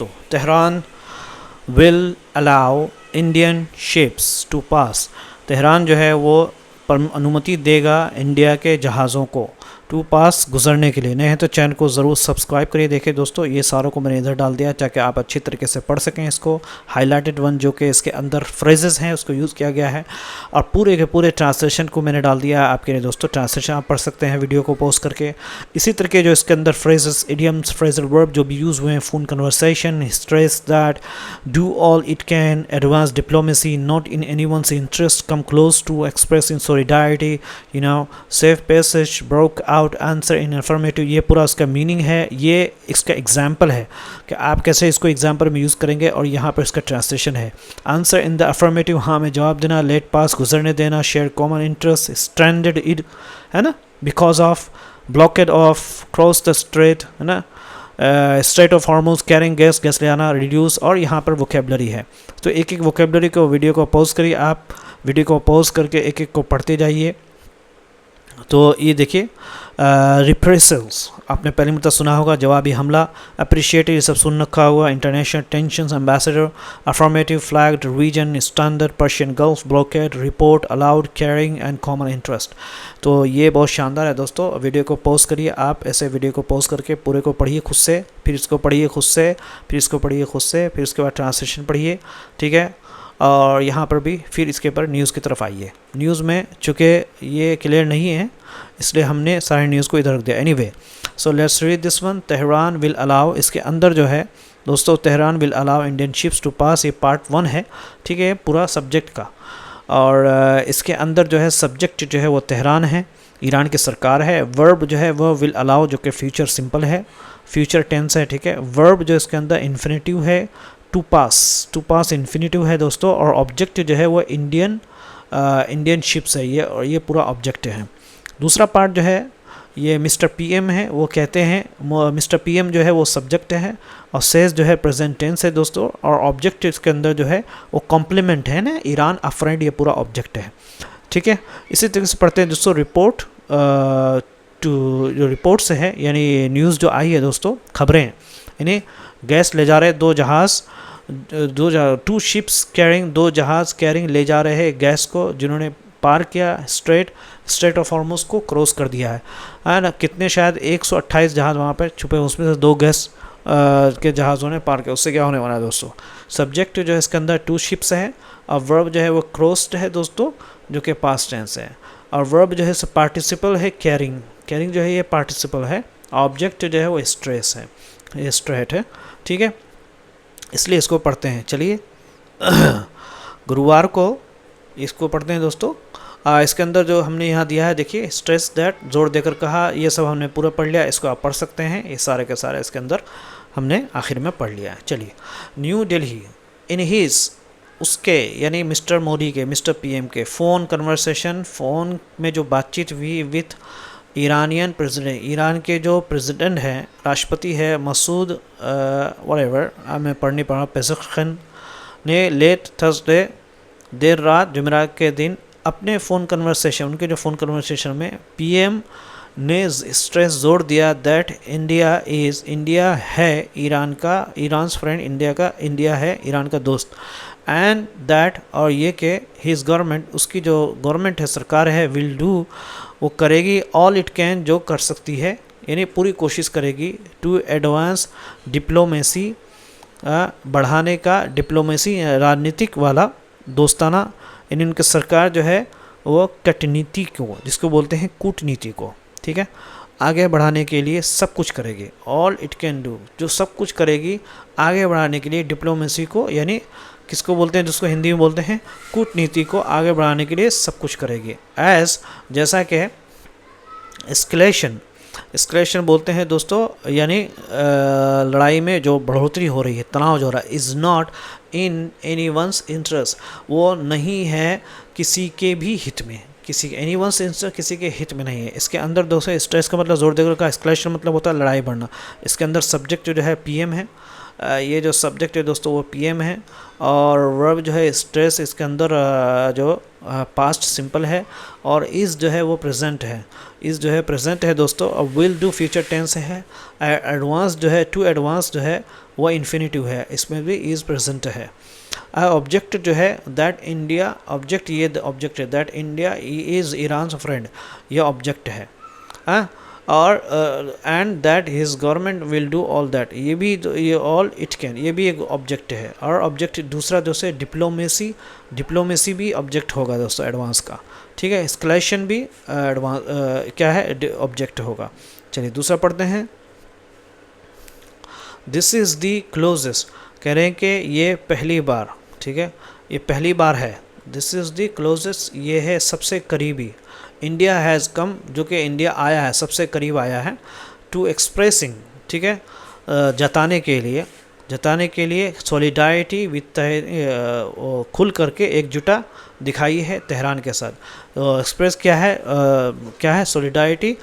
तो Tehran will allow Indian ships to pass. Tehran जो है वो अनुमति देगा इंडिया के जहाज़ों को टू पास गुजरने के लिए। नए हैं तो चैनल को ज़रूर सब्सक्राइब करिए। देखिए दोस्तों, ये सारों को मैंने इधर डाल दिया ताकि आप अच्छी तरीके से पढ़ सकें इसको। हाईलाइटेड वन जो कि इसके अंदर फ्रेजेस हैं उसको यूज़ किया गया है, और पूरे के पूरे ट्रांसलेशन को मैंने डाल दिया आपके लिए दोस्तों। ट्रांसलेशन आप पढ़ सकते हैं वीडियो को पॉज करके। इसी तरीके जो इसके अंदर फ्रेजेस, इडियम्स, फ्रेजल वर्ब जो भी यूज़ हुए हैं, phone conversation, stress that, do all it can, advance diplomacy, not in anyone's interest, come close to, express in solidarity, safe passage, broke out, answer in affirmative. ये पूरा उसका meaning है, ये इसका एग्जाम्पल है कि आप कैसे इसको एग्जाम्पल में यूज़ करेंगे, और यहाँ पर इसका ट्रांसलेशन है। आंसर इन द अफर्मेटिव, हाँ में जवाब देना, लेट पास गुजरने देना, शेयर कॉमन इंटरेस्ट, स्ट्रैंडेड इड है ना, because of blockade of, cross the strait है ना, strait of Hormuz, carrying gas, gas ले आना, रिड्यूस, और यहाँ पर वोकेबलरी है। तो एक एक वोकेबलरी को वीडियो को पॉज करिए, आप वीडियो को पॉज करके एक एक को पढ़ते जाइए। तो ये देखिए, रिप्रेसल्स आपने पहले मतलब सुना होगा, जवाबी हमला, अप्रिशिएटिव ये सब सुन रखा हुआ, international tensions, ambassador, affirmative, flagged, reason, standard, Persian Gulf, blockade, report, allowed, caring and common interest. तो ये बहुत शानदार है दोस्तों। वीडियो को पॉज करिए, आप ऐसे वीडियो को पॉज करके पूरे को पढ़िए खुद से, फिर इसको पढ़िए खुद से, फिर इसको पढ़िए खुद से, फिर उसके बाद ट्रांसलेशन पढ़िए, ठीक है। और यहाँ पर भी फिर इसके ऊपर न्यूज़ की तरफ आइए। न्यूज़ में चूँकि ये क्लियर नहीं है इसलिए हमने सारे न्यूज़ को इधर रख दिया। Anyway, so let's read this one. Tehran will allow, इसके अंदर जो है दोस्तों, Tehran will allow Indian ships to pass, ये पार्ट 1 है, ठीक है, पूरा सब्जेक्ट का। और इसके अंदर जो है सब्जेक्ट जो है वो तेहरान है, ईरान की सरकार है। वर्ब जो है वो विल अलाउ, जो कि फ्यूचर सिंपल है, फ्यूचर टेंस है, ठीक है। वर्ब जो इसके अंदर इन्फिनेटिव है, टू पास इन्फिनेटिव है दोस्तों। और ऑब्जेक्ट जो है वो इंडियन शिप्स है ये, और ये पूरा ऑब्जेक्ट है। दूसरा पार्ट जो है ये मिस्टर पीएम है, वो कहते हैं, मिस्टर पीएम जो है वो सब्जेक्ट है, और सेज जो है प्रेजेंट टेंस है दोस्तों, और ऑब्जेक्ट इसके अंदर जो है वो कॉम्प्लीमेंट है ना, ईरान अ फ्रेंड, ये पूरा ऑब्जेक्ट है, ठीक है। इसी तरीके से पढ़ते हैं दोस्तों। रिपोर्ट टू, जो रिपोर्ट्स है यानी न्यूज़ जो आई है दोस्तों, खबरें, यानी गैस ले जा रहे दो जहाज़, टू शिप्स कैरिंग, दो जहाज़ कैरिंग ले जा रहे हैं गैस को, जिन्होंने पार किया स्ट्रेट ऑफ हॉर्मुज़ को क्रॉस कर दिया है ना। कितने, शायद 128 जहाज़ वहाँ पर छुपे, उसमें से 2 गैस के जहाज़ों ने पार किया। उससे क्या होने वाला है दोस्तों, सब्जेक्ट जो है इसके अंदर 2 शिप्स है, और वर्ब जो है वो क्रॉस्ड है दोस्तों, जो कि पास्ट टेंस है, और वर्ब जो है पार्टिसिपल है, कैरिंग जो है ये पार्टिसिपल है, ऑब्जेक्ट जो है वो स्ट्रेस है, ये स्ट्रेट है, ठीक है। इसलिए इसको पढ़ते हैं, चलिए। गुरुवार को इसको पढ़ते हैं दोस्तों। इसके अंदर जो हमने यहाँ दिया है देखिए, स्ट्रेस दैट, जोर देकर कहा, ये सब हमने पूरा पढ़ लिया। इसको आप पढ़ सकते हैं, ये सारे के सारे इसके अंदर हमने आखिर में पढ़ लिया है। चलिए, न्यू दिल्ली, इन हीज़, उसके यानी मिस्टर मोदी के, मिस्टर पीएम के, फ़ोन कन्वर्सेशन, फ़ोन में जो बातचीत हुई विथ ईरानियन प्रेसिडेंट, ईरान के जो प्रेसिडेंट हैं, राष्ट्रपति है, मसूद व्हाटएवर, मैं पढ़ नहीं पा रहा, पेज़ेश्कियान ने लेट थर्सडे, देर रात जुमेरात के दिन, अपने फ़ोन कन्वर्सेशन, उनके जो फ़ोन कन्वर्सेशन में पीएम ने स्ट्रेस जोड़ दिया दैट इंडिया है ईरान का, ईरान्स फ्रेंड, इंडिया है ईरान का दोस्त, एंड दैट, और ये कि हिज गवर्नमेंट, उसकी जो गवर्नमेंट है, सरकार है, विल डू, वो करेगी, ऑल इट कैन, जो कर सकती है, यानी पूरी कोशिश करेगी, टू एडवांस डिप्लोमेसी, बढ़ाने का, डिप्लोमेसी राजनीतिक वाला, दोस्ताना, यानी उनकी सरकार जो है वो कूटनीति को, जिसको बोलते हैं कूटनीति को, ठीक है, आगे बढ़ाने के लिए सब कुछ करेगी। ऑल इट कैन डू, जो सब कुछ करेगी आगे बढ़ाने के लिए, डिप्लोमेसी को, यानी किसको बोलते हैं, जिसको हिंदी में बोलते हैं कूटनीति को, आगे बढ़ाने के लिए सब कुछ करेगी। एज, जैसा कि एस्केलेशन बोलते हैं दोस्तों, यानी लड़ाई में जो बढ़ोतरी हो रही है, तनाव जो हो रहा है, is not in anyone's interest, वो नहीं है किसी के भी हित में, एनीवन्स इंटरेस्ट, किसी के हित में नहीं है। इसके अंदर दोस्तों स्ट्रेस का मतलब जोर देकर का, एस्केलेशन मतलब होता है लड़ाई बढ़ना। इसके अंदर सब्जेक्ट जो है पीएम है, ये जो सब्जेक्ट है दोस्तों वो पीएम है, और वर्ब जो है स्ट्रेस इसके अंदर जो पास्ट सिंपल है, और इज़ जो है वो प्रेजेंट है, इज़ जो है प्रेजेंट है दोस्तों, और विल डू फ्यूचर टेंस है, एडवांस जो है टू एडवांस जो है वो इन्फिनिटिव है, इसमें भी इज़ प्रेजेंट है। ऑब्जेक्ट जो है दैट इंडिया, ऑब्जेक्ट ये ऑब्जेक्ट है that India is Iran's friend, ये ऑब्जेक्ट है। और and that his government will do all that, ये भी ये ऑल इट कैन, ये भी एक ऑब्जेक्ट है। और ऑब्जेक्ट दूसरा दोस्तों डिप्लोमेसी, डिप्लोमेसी भी ऑब्जेक्ट होगा दोस्तों एडवांस का, ठीक है। एस्केलेशन भी एडवांस क्या है ऑब्जेक्ट होगा। चलिए दूसरा पढ़ते हैं। दिस इज़ दी क्लोजेस्ट, कह रहे हैं कि ये पहली बार, ठीक है, ये पहली बार है। दिस इज़ दी क्लोजेस्ट, ये है सबसे करीबी। इंडिया हैज़ कम, जो कि इंडिया आया है, सबसे करीब आया है। टू एक्सप्रेसिंग, ठीक है, जताने के लिए, जताने के लिए सॉलिडारिटी विथ, खुल करके एकजुटा दिखाई है तेहरान के साथ। तो एक्सप्रेस क्या है, क्या है सॉलिडारिटी,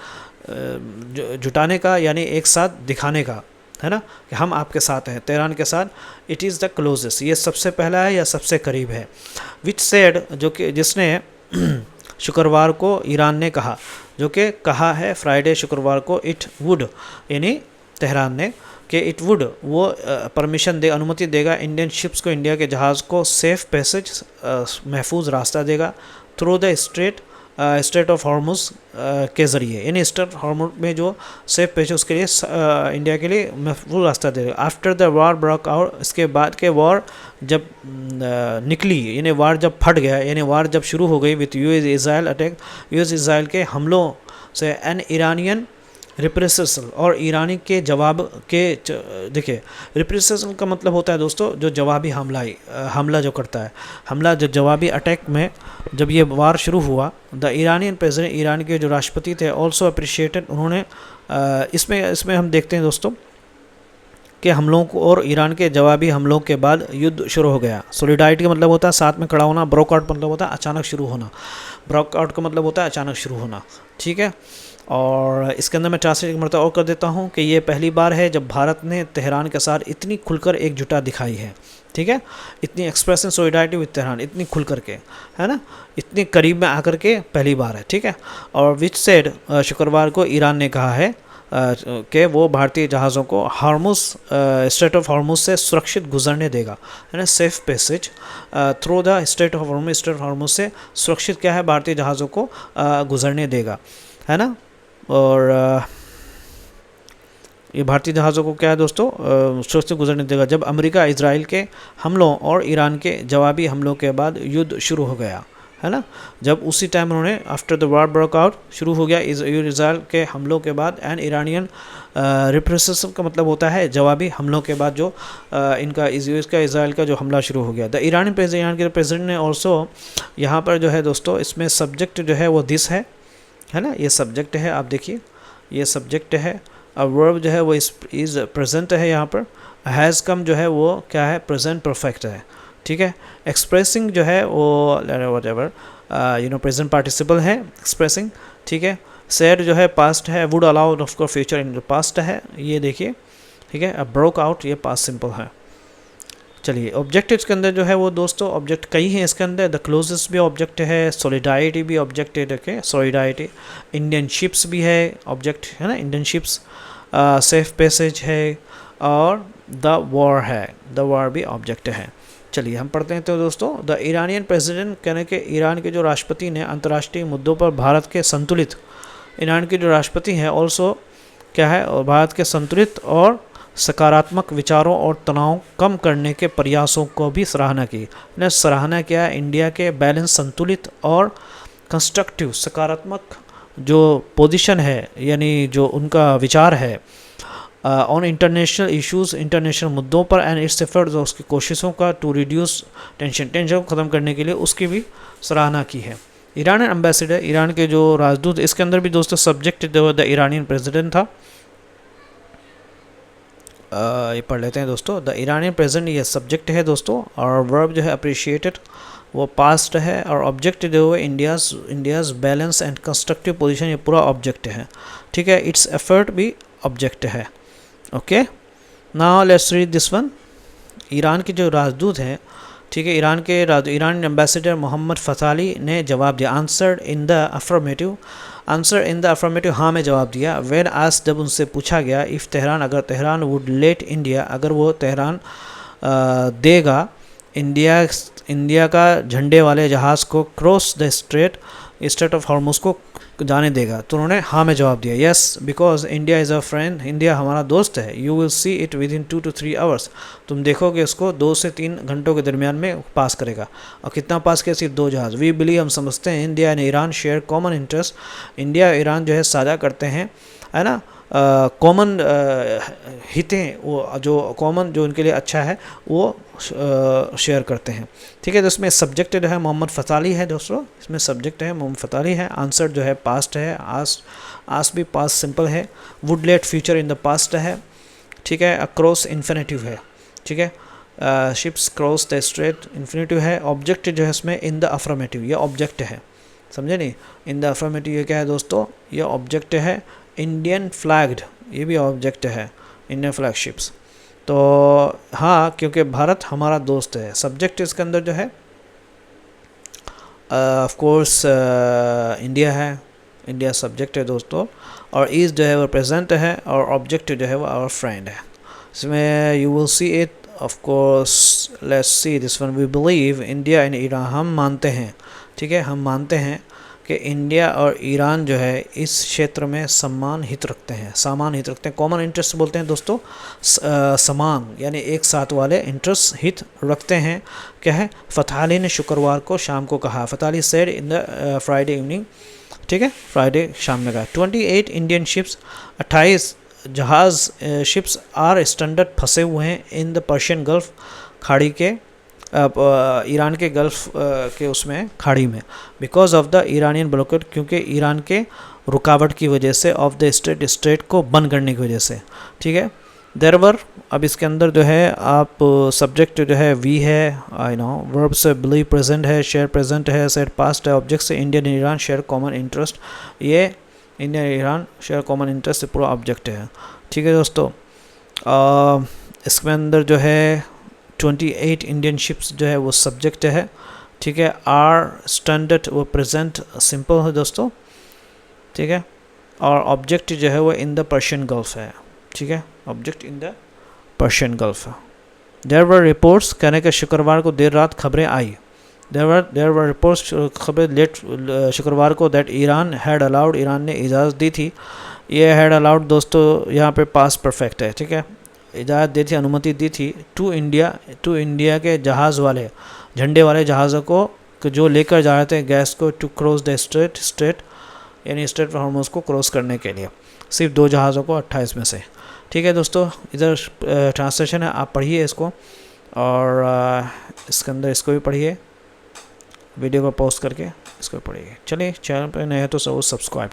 जुटाने का यानी एक साथ दिखाने का, है ना, कि हम आपके साथ हैं, तेहरान के साथ। इट इज़ द क्लोजेस्ट, ये सबसे पहला है या सबसे करीब है। विच सेड, जो कि जिसने शुक्रवार को ईरान ने कहा, जो कि कहा है फ्राइडे शुक्रवार को, इट वुड यानी तेहरान ने, कि इट वुड वो परमिशन दे, अनुमति देगा इंडियन शिप्स को, इंडिया के जहाज़ को सेफ पैसेज, महफूज रास्ता देगा, through the straight of Hormuz के ज़रिए, यानी स्ट्रेट हॉर्मुज में जो सेफ पैसेज उसके लिए इंडिया के लिए महफूज रास्ता देगा। After the war break out, इसके बाद के वॉर जब निकली, यानी वार जब फट गया, यानी वार जब शुरू हो गई with US Israel attack, US Israel के हमलों से, एन ईरानियन रिप्रेसल, और ईरानी के जवाब के, देखिए रिप्रेसल का मतलब होता है दोस्तों जो जवाबी हमला जो करता है, हमला जो जवाबी अटैक में जब ये वार शुरू हुआ, द ईरानियन प्रेसिडेंट, ईरान के जो राष्ट्रपति थे, ऑल्सो अप्रिशिएटेड, उन्होंने इसमें हम देखते हैं दोस्तों कि हमलों को, और ईरान के जवाबी हमलों के बाद युद्ध शुरू हो गया। सॉलिडारिटी का मतलब होता है साथ में खड़ा होना, ब्रोक आउट मतलब होता है अचानक शुरू होना, ब्रोक आउट का मतलब होता है अचानक शुरू होना, ठीक है। और इसके अंदर मैं ट्रांसलेट एक मरतबा और कर देता हूँ कि ये पहली बार है जब भारत ने तेहरान के साथ इतनी खुलकर एकजुटा दिखाई है, ठीक है, इतनी एक्सप्रेशन सॉलिडारिटी विद तेहरान, इतनी खुल करके, है ना, इतनी करीब में आकर के पहली बार है, ठीक है। और विच सेड, शुक्रवार को ईरान ने कहा है कि वो भारतीय जहाज़ों को हार्मुज, स्ट्रेट ऑफ हार्मुज से सुरक्षित गुजरने देगा, है ना, safe passage through the straight of Hormuz, straight of Hormuz से सुरक्षित क्या है भारतीय जहाज़ों को गुजरने देगा, है ना। और ये भारतीय जहाज़ों को क्या है दोस्तों सुरक्षित गुजरने देगा। जब अमेरिका इजराइल के हमलों और ईरान के जवाबी हमलों के बाद युद्ध शुरू हो गया, है ना, जब उसी टाइम उन्होंने after the war break out शुरू हो गया इजराइल के हमलों के बाद, एंड ईरानियन रिप्रेसल का मतलब होता है जवाबी हमलों के बाद जो इनका इजराइल का जो हमला शुरू हो गया। द ईरानी प्रेसिडेंट, ईरान के प्रेसिडेंट ने ऑल्सो, यहाँ पर जो है दोस्तों इसमें सब्जेक्ट जो है वो दिस है ना, ये सब्जेक्ट है, आप देखिए ये सब्जेक्ट है। अब वर्ब जो है वो इज़ प्रेजेंट है, यहाँ पर हैज़ कम जो है वो क्या है प्रेजेंट परफेक्ट है, ठीक है। एक्सप्रेसिंग जो है वो वट एवर प्रेजेंट पार्टिसिपल है एक्सप्रेसिंग, ठीक है। सेड जो है पास्ट है, would allow of course future in past है, ये देखिए, ठीक है। अब ब्रोक आउट ये पास्ट सिंपल है। चलिए ऑब्जेक्टिव्स के अंदर जो है वो दोस्तों ऑब्जेक्ट कई हैं इसके अंदर। द क्लोजेस्ट भी ऑब्जेक्ट है, सॉलिडारिटी भी ऑब्जेक्ट है, देखिए सॉलिडारिटी, इंडियन शिप्स भी है ऑब्जेक्ट, है ना, इंडियन शिप्स, सेफ पैसेज है, और द वॉर है, द वॉर भी ऑब्जेक्ट है। चलिए हम पढ़ते हैं तो दोस्तों, द ईरानियन प्रेसिडेंट, कहने के ईरान के जो राष्ट्रपति ने अंतर्राष्ट्रीय मुद्दों पर भारत के संतुलित, ईरान के जो राष्ट्रपति हैं ऑल्सो क्या है, और भारत के संतुलित और सकारात्मक विचारों और तनाव कम करने के प्रयासों को भी सराहना की। ने सराहना किया इंडिया के बैलेंस, संतुलित और कंस्ट्रक्टिव, सकारात्मक जो पोजीशन है, यानी जो उनका विचार है ऑन इंटरनेशनल इश्यूज़, इंटरनेशनल मुद्दों पर, एंड इट्स एफर्ट्स, उसकी कोशिशों का टू रिड्यूस टेंशन को ख़त्म करने के लिए उसकी भी सराहना की है। ईरानियन एम्बेसडर, ईरान के जो राजदूत, इसके अंदर भी दोस्तों सब्जेक्ट द ईरानियन प्रेसिडेंट था, ये पढ़ लेते हैं दोस्तों। द ईरानियन प्रेसिडेंट ये सब्जेक्ट है दोस्तों, और वर्ब जो है अप्रिशिएटेड वो पास्ट है, और ऑब्जेक्ट जो है India's balance and constructive position, ये पूरा ऑब्जेक्ट है, ठीक है। इट्स एफर्ट भी ऑब्जेक्ट है, okay. Now let's read this one. Iran के जो राजदूत हैं, ठीक है, ईरान एम्बेसडर मोहम्मद फताली ने जवाब दिया, आंसर इन द अफर्मेटिव, हाँ में जवाब दिया। वेन आज जब उनसे पूछा गया इफ़ तेहरान, अगर तेहरान वुड लेट इंडिया, अगर वो तेहरान देगा इंडिया का झंडे वाले जहाज़ को cross the straight of Hormuz को जाने देगा, तो उन्होंने हाँ में जवाब दिया, yes because India is a friend, India हमारा दोस्त है। You will see it with in 2 to 3 hours, तुम देखोगे इसको 2 से 3 घंटों के दरमियान में पास करेगा। और कितना पास किया? सिर्फ 2 जहाज़। वी बिलीव, हम समझते हैं, India and Iran share common interest, India और ईरान जो है साझा करते हैं, है ना, कॉमन हितें, वो जो कॉमन जो उनके लिए अच्छा है वो शेयर करते हैं, ठीक है। तो इसमें सब्जेक्ट जो है मोहम्मद फताली है दोस्तों, इसमें सब्जेक्ट है मोहम्मद फताली है। आंसर जो है पास्ट है, आस भी पास्ट सिंपल है। Would let future in the past है, ठीक है। अक्रॉस इन्फिनेटिव है, ठीक है। Ships cross the straight infinitive है। ऑब्जेक्ट जो है इसमें इन द अफर्मेटिव, ये ऑब्जेक्ट है, समझे नहीं। इन द अफर्मेटिव ये क्या है दोस्तों? ये ऑब्जेक्ट है। इंडियन फ्लैग्ड, ये भी ऑब्जेक्ट है, इंडियन फ्लैग शिप्स। तो हाँ, क्योंकि भारत हमारा दोस्त है। सब्जेक्ट इसके अंदर जो है ऑफ कोर्स इंडिया है, इंडिया सब्जेक्ट है दोस्तों, और ईज जो है वो प्रेजेंट है, और ऑब्जेक्ट जो है वो आवर फ्रेंड है। इसमें you will see it, of course let's see this one. We believe India and Iran, हम मानते हैं, ठीक है, हम मानते हैं कि इंडिया और ईरान जो है इस क्षेत्र में समान हित रखते हैं, कॉमन इंटरेस्ट बोलते हैं दोस्तों, समान यानी एक साथ वाले इंटरेस्ट हित रखते हैं। क्या है? फताली ने शुक्रवार को शाम को कहा, Fatali said in the Friday evening, ठीक है, फ्राइडे शाम में कहा। 28 इंडियन शिप्स, 28 जहाज़ शिप्स आर स्टैंडर्ड फंसे हुए हैं इन द पर्शियन गल्फ, खाड़ी के ईरान के गल्फ के उसमें खाड़ी में, because of the Iranian blockade, क्योंकि ईरान के रुकावट की वजह से, ऑफ द स्ट्रेट को बंद करने की वजह से, ठीक है। देरवर, अब इसके अंदर जो है आप सब्जेक्ट जो है वी है, आई नो, वर्ब से बिलीव प्रेजेंट है, शेयर प्रेजेंट है, सेड पास्ट है, ऑब्जेक्ट से Indian Iran share common interest, ये India Iran share common interest से पूरा ऑब्जेक्ट है, ठीक है दोस्तों। इसके अंदर जो है 28 इंडियन शिप्स जो है वो सब्जेक्ट है, ठीक है। आर स्टैंडर्ड वो प्रेजेंट सिंपल है दोस्तों, ठीक है। और ऑब्जेक्ट जो है वो इन द पर्शियन गल्फ है, ठीक है, object in the Persian gulf है। देयर वर रिपोर्ट्स, कहने के शुक्रवार को देर रात खबरें आई, देयर वर रिपोर्ट्स, खबरें लेट शुक्रवार को, that Iran had allowed, Iran ने इजाज़त दी थी। ये हैड अलाउड दोस्तों यहाँ पे पास्ट परफेक्ट है, ठीक है, इजाज़त दी थी, अनुमति दी थी, टू इंडिया के जहाज़ वाले, झंडे वाले जहाज़ों को जो लेकर जा रहे थे गैस को, टू क्रॉस द स्ट्रेट यानी स्ट्रेट ऑफ हॉर्मुज को क्रॉस करने के लिए, सिर्फ 2 जहाज़ों को 28 में से, ठीक है दोस्तों। इधर ट्रांसलेशन है, आप पढ़िए इसको, और इसके अंदर इसको भी पढ़िए, वीडियो को पॉज करके इसको पढ़िए। चलिए, चैनल पर नए हैं तो सब्सक्राइब।